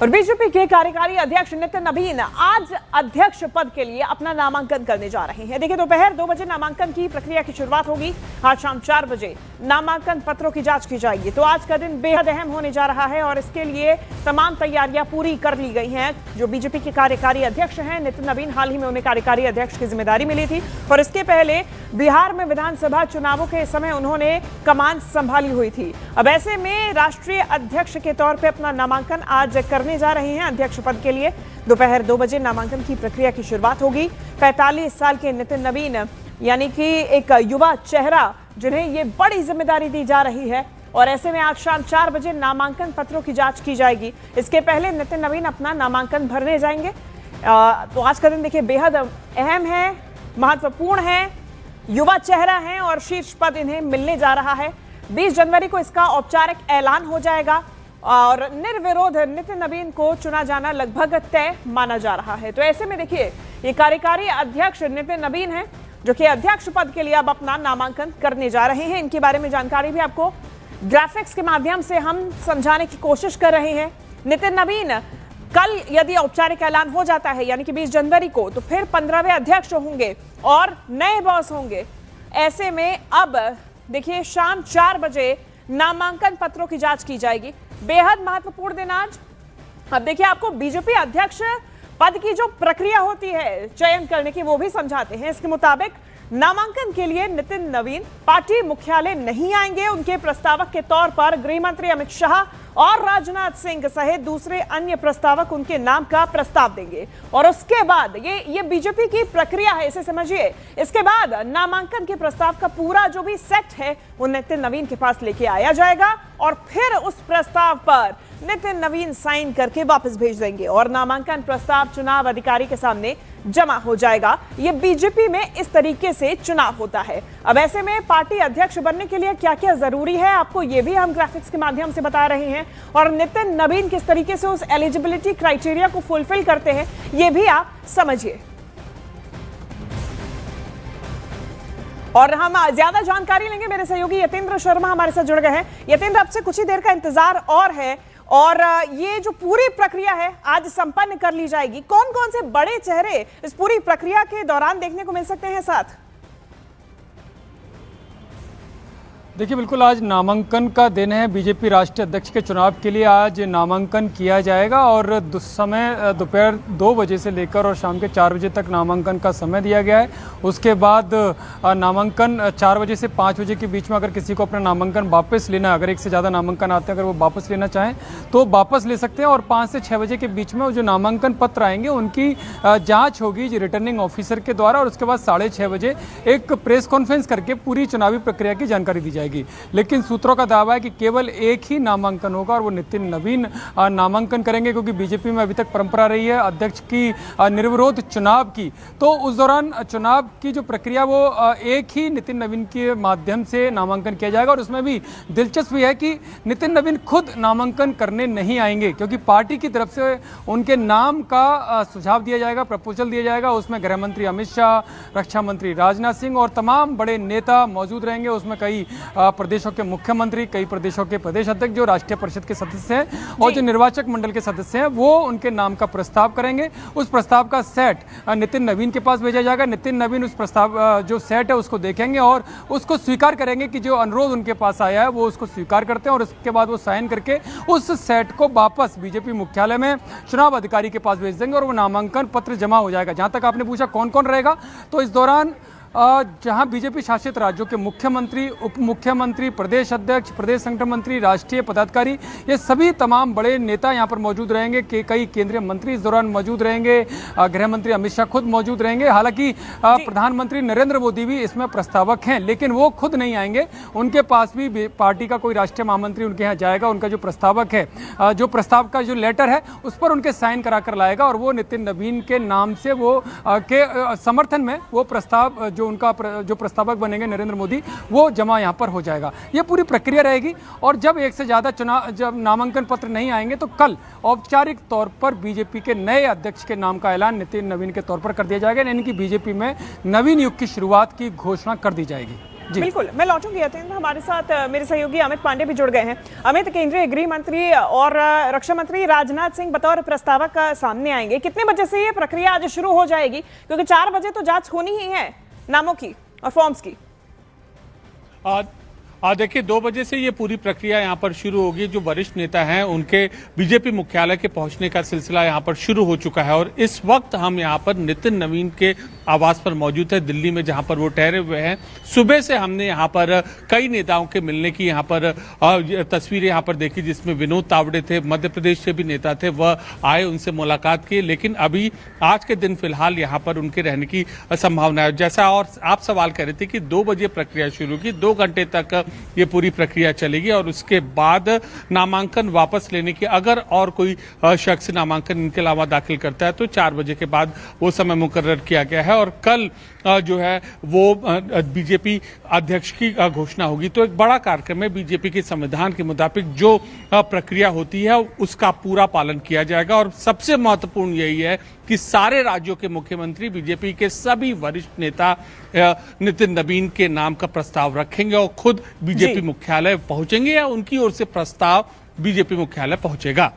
और बीजेपी के कार्यकारी अध्यक्ष नितिन नवीन आज अध्यक्ष पद के लिए अपना नामांकन करने जा रहे हैं। देखिए, दोपहर 2 बजे नामांकन की प्रक्रिया की शुरुआत होगी। आज शाम 4 बजे नामांकन पत्रों की जांच की जाएगी। तो आज का दिन बेहद अहम होने जा रहा है और इसके लिए तमाम तैयारियां पूरी कर ली गई हैं। जो बीजेपी के कार्यकारी अध्यक्ष हैं नितिन नवीन, हाल ही में उन्हें कार्यकारी अध्यक्ष की जिम्मेदारी मिली थी और इसके पहले बिहार में विधानसभा चुनावों के समय उन्होंने कमान संभाली हुई थी। अब ऐसे में राष्ट्रीय अध्यक्ष के तौर पर अपना नामांकन आज करने जा रहे हैं अध्यक्ष पद के लिए। दोपहर 2 बजे नामांकन की प्रक्रिया की शुरुआत होगी। 45 साल के नितिन नवीन यानी कि एक युवा चेहरा जिन्हें ये बड़ी जिम्मेदारी दी जा रही है और ऐसे में आज शाम 4 बजे नामांकन पत्रों की जांच की जाएगी। इसके पहले नितिन नवीन अपना नामांकन भरने जाएंगे। तो आज का दिन देखिए बेहद अहम है, महत्वपूर्ण है, युवा चेहरा है और शीर्ष पद इन्हें मिलने जा रहा है। 20 जनवरी को इसका औपचारिक ऐलान हो जाएगा और निर्विरोध नितिन नवीन को चुना जाना लगभग तय माना जा रहा है। तो ऐसे में देखिए, ये कार्यकारी अध्यक्ष नितिन नवीन हैं जो कि अध्यक्ष पद के लिए अब अपना नामांकन करने जा रहे हैं। इनके बारे में जानकारी भी आपको ग्राफिक्स के माध्यम से हम समझाने की कोशिश कर रहे हैं। नितिन नवीन कल यदि औपचारिक ऐलान हो जाता है यानी कि 20 जनवरी को, तो फिर 15वें अध्यक्ष होंगे और नए बॉस होंगे। ऐसे में अब देखिए शाम 4 बजे नामांकन पत्रों की जांच की जाएगी। बेहद महत्वपूर्ण दिन आज। अब देखिए, आपको बीजेपी अध्यक्ष पद की जो प्रक्रिया होती है चयन करने की वो भी समझाते हैं। इसके मुताबिक नामांकन के लिए नितिन नवीन पार्टी मुख्यालय नहीं आएंगे। उनके प्रस्तावक के तौर पर गृह मंत्री अमित शाह और राजनाथ सिंह सहित दूसरे अन्य प्रस्तावक उनके नाम का प्रस्ताव देंगे और उसके बाद ये बीजेपी की प्रक्रिया है, इसे समझिए। इसके बाद नामांकन के प्रस्ताव का पूरा जो भी सेट है वो नितिन नवीन के पास लेके आया जाएगा और फिर उस प्रस्ताव पर नितिन नवीन साइन करके वापस भेज देंगे और नामांकन प्रस्ताव चुनाव अधिकारी के सामने जमा हो जाएगा। ये बीजेपी में इस तरीके से चुनाव होता है। अब ऐसे में पार्टी अध्यक्ष बनने के लिए क्या क्या जरूरी है, आपको ये भी हम ग्राफिक्स के माध्यम से बता रहे हैं और नितिन नवीन किस तरीके से उस एलिजिबिलिटी क्राइटेरिया को फुलफिल करते हैं ये भी आप समझिए। और हम ज्यादा जानकारी लेंगे, मेरे सहयोगी यतेंद्र शर्मा हमारे साथ जुड़ गए हैं। यतेंद्र, अब से कुछ ही देर का इंतजार और है और ये जो पूरी प्रक्रिया है आज संपन्न कर ली जाएगी। कौन कौन से बड़े चेहरे इस पूरी प्रक्रिया के दौरान देखने को मिल सकते हैं साथ? देखिए, बिल्कुल आज नामांकन का दिन है। बीजेपी राष्ट्रीय अध्यक्ष के चुनाव के लिए आज नामांकन किया जाएगा और समय दोपहर 2 बजे से लेकर और शाम के 4 बजे तक नामांकन का समय दिया गया है। उसके बाद नामांकन 4 बजे से 5 बजे के बीच में अगर किसी को अपना नामांकन वापस लेना है, अगर एक से ज़्यादा नामांकन आते हैं, अगर वो वापस लेना चाहें तो वापस ले सकते हैं और 5 से 6 बजे के बीच में जो नामांकन पत्र आएंगे उनकी जाँच होगी रिटर्निंग ऑफिसर के द्वारा और उसके बाद 6:30 बजे एक प्रेस कॉन्फ्रेंस करके पूरी चुनावी प्रक्रिया की जानकारी दी जाएगी। लेकिन सूत्रों का दावा है कि केवल एक ही नामांकन होगा और वो नितिन नवीन नामांकन करेंगे, क्योंकि बीजेपी में अभी तक परंपरा रही है अध्यक्ष की निर्विरोध चुनाव की। तो उस दौरान चुनाव की जो प्रक्रिया वो एक ही नितिन नवीन के माध्यम से नामांकन किया जाएगा और उसमें भी दिलचस्पी है कि नितिन नवीन खुद नामांकन करने नहीं आएंगे, क्योंकि पार्टी की तरफ से उनके नाम का सुझाव दिया जाएगा, प्रपोजल दिया जाएगा। उसमें गृह मंत्री अमित शाह, रक्षा मंत्री राजनाथ सिंह और तमाम बड़े नेता मौजूद रहेंगे। उसमें कई प्रदेशों के मुख्यमंत्री, कई प्रदेशों के प्रदेश अध्यक्ष, जो राष्ट्रीय परिषद के सदस्य हैं और जो निर्वाचक मंडल के सदस्य हैं, वो उनके नाम का प्रस्ताव करेंगे। उस प्रस्ताव का सेट नितिन नवीन के पास भेजा जाएगा। नितिन नवीन उस प्रस्ताव जो सेट है उसको देखेंगे और उसको स्वीकार करेंगे कि जो अनुरोध उनके पास आया है वो उसको स्वीकार करते हैं और उसके बाद वो साइन करके उस सेट को वापस बीजेपी मुख्यालय में चुनाव अधिकारी के पास भेज देंगे और वो नामांकन पत्र जमा हो जाएगा। जहां तक आपने पूछा कौन कौन रहेगा, तो इस दौरान जहां बीजेपी शासित राज्यों के मुख्यमंत्री, उप मुख्यमंत्री, प्रदेश अध्यक्ष, प्रदेश संगठन मंत्री, राष्ट्रीय पदाधिकारी, ये सभी तमाम बड़े नेता यहां पर मौजूद रहेंगे। कई केंद्रीय मंत्री इस दौरान मौजूद रहेंगे। गृह मंत्री अमित शाह खुद मौजूद रहेंगे। हालांकि प्रधानमंत्री नरेंद्र मोदी भी इसमें प्रस्तावक हैं, लेकिन वो खुद नहीं आएंगे। उनके पास भी पार्टी का कोई राष्ट्रीय महामंत्री उनके यहाँ जाएगा। उनका जो प्रस्तावक है, जो प्रस्ताव का जो लेटर है उस पर उनके साइन करा कर लाएगा और वो नितिन नवीन के नाम से वो के समर्थन में वो प्रस्ताव जो उनका जो प्रस्तावक बनेंगे नरेंद्र मोदी, वो जमा यहाँ पर हो जाएगा। ये पूरी प्रक्रिया रहेगी और जब एक से ज़्यादा जब नामांकन पत्र नहीं आएंगे तो कल औपचारिक तौर पर बीजेपी के नए अध्यक्ष के नाम का ऐलान नितिन नवीन के तौर पर कर दिया जाएगा, यानी कि बीजेपी में नवीन युग की शुरुआत की घोषणा कर दी जाएगी। जी। बिल्कुल, मैं लौटूंगी अत्यंत। हमारे साथ मेरे सहयोगी अमित पांडे भी जुड़ गए हैं। अमित, केंद्रीय गृह मंत्री और रक्षा मंत्री राजनाथ सिंह बतौर प्रस्तावक सामने आएंगे। कितने बजे से ये प्रक्रिया आज शुरू हो जाएगी, क्योंकि 4 बजे तो जांच होनी ही है नामों की और फॉर्म्स की? देखिए 2 बजे से ये पूरी प्रक्रिया यहाँ पर शुरू होगी। जो वरिष्ठ नेता हैं उनके बीजेपी मुख्यालय के पहुंचने का सिलसिला यहाँ पर शुरू हो चुका है और इस वक्त हम यहाँ पर नितिन नवीन के आवास पर मौजूद है, दिल्ली में, जहाँ पर वो ठहरे हुए हैं। सुबह से हमने यहाँ पर कई नेताओं के मिलने की यहाँ पर तस्वीरें यहाँ पर देखी, जिसमें विनोद तावड़े थे, मध्य प्रदेश से भी नेता थे, वह आए, उनसे मुलाकात की। लेकिन अभी आज के दिन फिलहाल यहाँ पर उनके रहने की संभावना है। जैसा और आप सवाल कर रहे थे कि 2 बजे प्रक्रिया शुरू की, 2 घंटे तक ये पूरी प्रक्रिया चलेगी और उसके बाद नामांकन वापस लेने की, अगर और कोई शख्स नामांकन इनके अलावा दाखिल करता है तो 4 बजे के बाद वो समय मुकर्रर किया गया है और कल जो है वो बीजेपी अध्यक्ष की घोषणा होगी। तो एक बड़ा कार्यक्रम है। बीजेपी के संविधान के मुताबिक जो प्रक्रिया होती है उसका पूरा पालन किया जाएगा और सबसे महत्वपूर्ण यही है कि सारे राज्यों के मुख्यमंत्री बीजेपी के सभी वरिष्ठ नेता नितिन नवीन के नाम का प्रस्ताव रखेंगे और खुद बीजेपी मुख्यालय पहुंचेंगे या उनकी ओर से प्रस्ताव बीजेपी मुख्यालय पहुंचेगा।